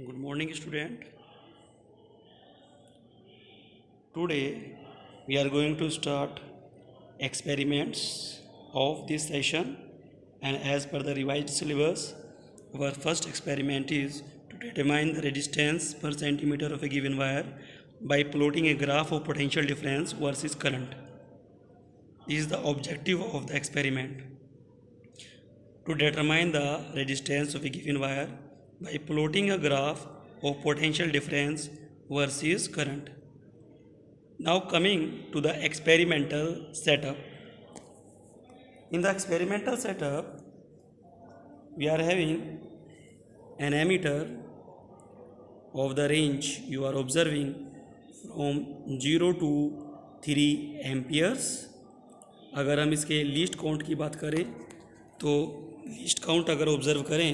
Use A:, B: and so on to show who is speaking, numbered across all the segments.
A: Good morning, student. Today we are going to start experiments of this session, and as per the revised syllabus, our first experiment is to determine the resistance per centimeter of a given wire by plotting a graph of potential difference versus current. This is the objective of the experiment. To determine the resistance of a given wire by plotting a graph of potential difference versus current. Now coming to the experimental setup. In the experimental setup, we are having an ammeter of the range you are observing from 0 to 3 amperes. अगर हम इसके least count की बात करें तो least count अगर observe करें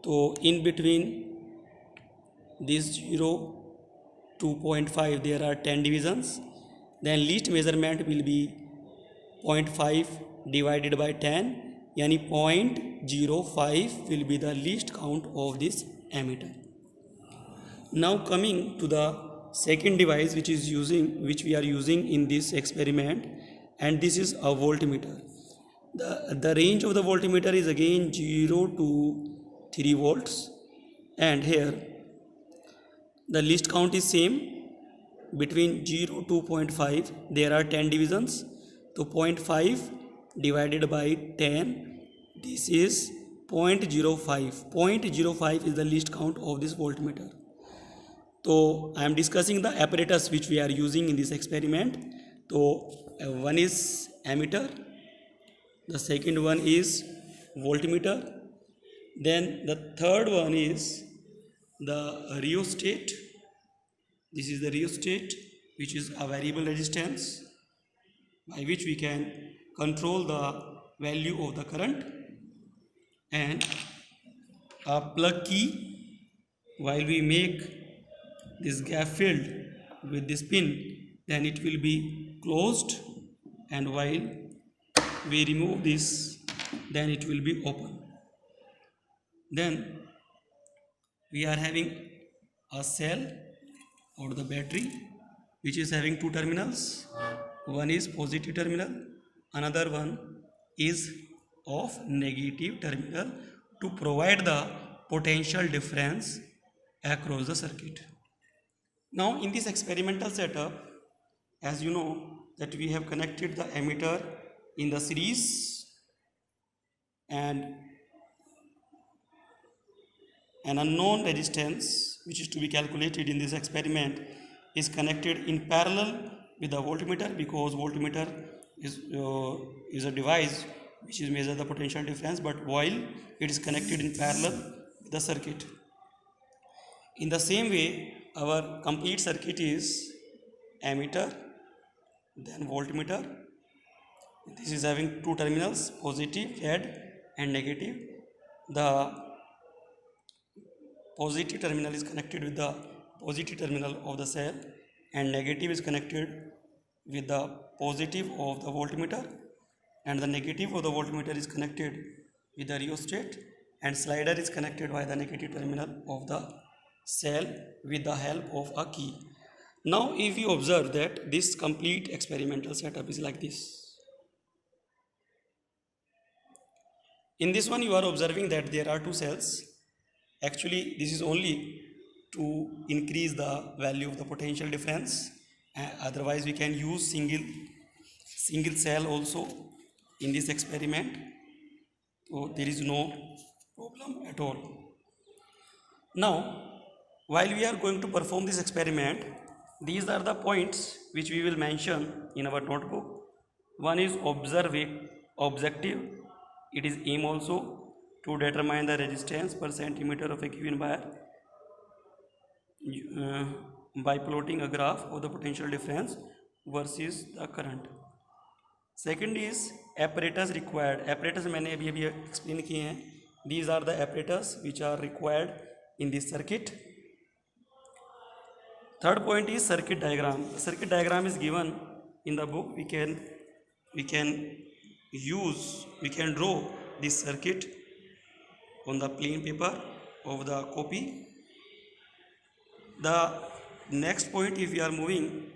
A: तो in between this 0 2.5 there are 10 divisions, then least measurement will be 0.5 divided by 10, यानी 0.05 will be the least count of this ammeter. Now coming to the second device which we are using in this experiment, and this is a voltmeter. The range of the voltmeter is again 0 to 3 volts, and here the least count is same. Between 0 to 0.5 there are 10 divisions, so 0.5 divided by 10, this is 0.05. 0.05 is the least count of this voltmeter. So I am discussing the apparatus which we are using in this experiment. So one is ammeter, the second one is voltmeter, then the third one is the rheostat. This is the rheostat, which is a variable resistance by which we can control the value of the current, and a plug key. While we make this gap filled with this pin, then it will be closed, and while we remove this, then it will be open. Then we are having a cell or the battery which is having two terminals. One is positive terminal, another one is of negative terminal, to provide the potential difference across the circuit. Now in this experimental setup, as you know that we have connected the ammeter in the series, and an unknown resistance which is to be calculated in this experiment is connected in parallel with the voltmeter, because voltmeter is a device which is measure the potential difference, but while it is connected in parallel with the circuit. In the same way, our complete circuit is ammeter, then voltmeter. This is having two terminals, positive red and negative. The positive terminal is connected with the positive terminal of the cell, and negative is connected with the positive of the voltmeter, and the negative of the voltmeter is connected with the rheostat, and slider is connected by the negative terminal of the cell with the help of a key. Now if you observe that this complete experimental setup is like this. In this one you are observing that there are two cells. Actually this is only to increase the value of the potential difference, otherwise we can use single cell also in this experiment, so there is no problem at all. Now while we are going to perform this experiment, these are the points which we will mention in our notebook. One is objective. It is aim also to determine the resistance per centimeter of a given wire by plotting a graph of the potential difference versus the current. Second is apparatus required. Apparatus मैंने अभी explain किए हैं. These are the apparatus which are required in this circuit. Third point is circuit diagram. Circuit diagram is given in the book. We can draw this circuit on the plain paper of the copy, The next point, if we are moving,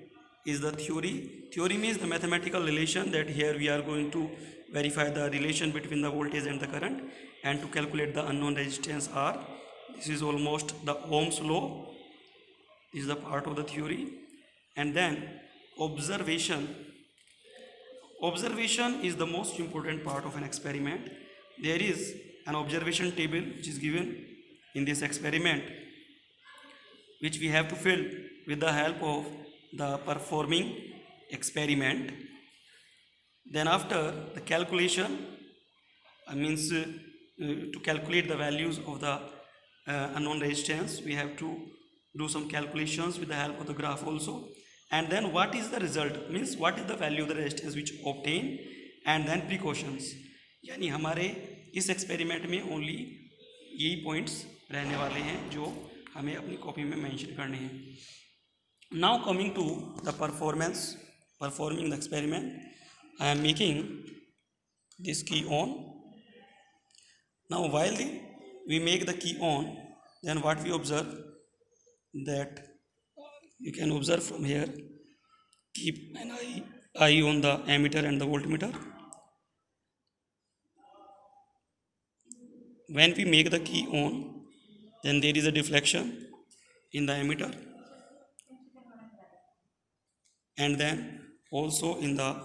A: is the theory. Theory means the mathematical relation, that here we are going to verify the relation between the voltage and the current, and to calculate the unknown resistance R. This is almost the Ohm's law. This is the part of the theory. And then observation. Observation is the most important part of an experiment. There is an observation table which is given in this experiment, which we have to fill with the help of the performing experiment. Then after the calculation, means to calculate the values of the unknown resistance, we have to do some calculations with the help of the graph also. And then what is the result, means what is the value of the resistance which obtain, and then precautions. यानी हमारे इस experiment में only यही points रहने वाले हैं जो हमें अपनी कॉपी में मेंशन करने हैं. Now coming to the performing the experiment, I am making this key on. Now while we make the key on, then what we observe, that you can observe from here, keep an eye on the ammeter and the voltmeter. When we make the key on, then there is a deflection in the ammeter, and then also in the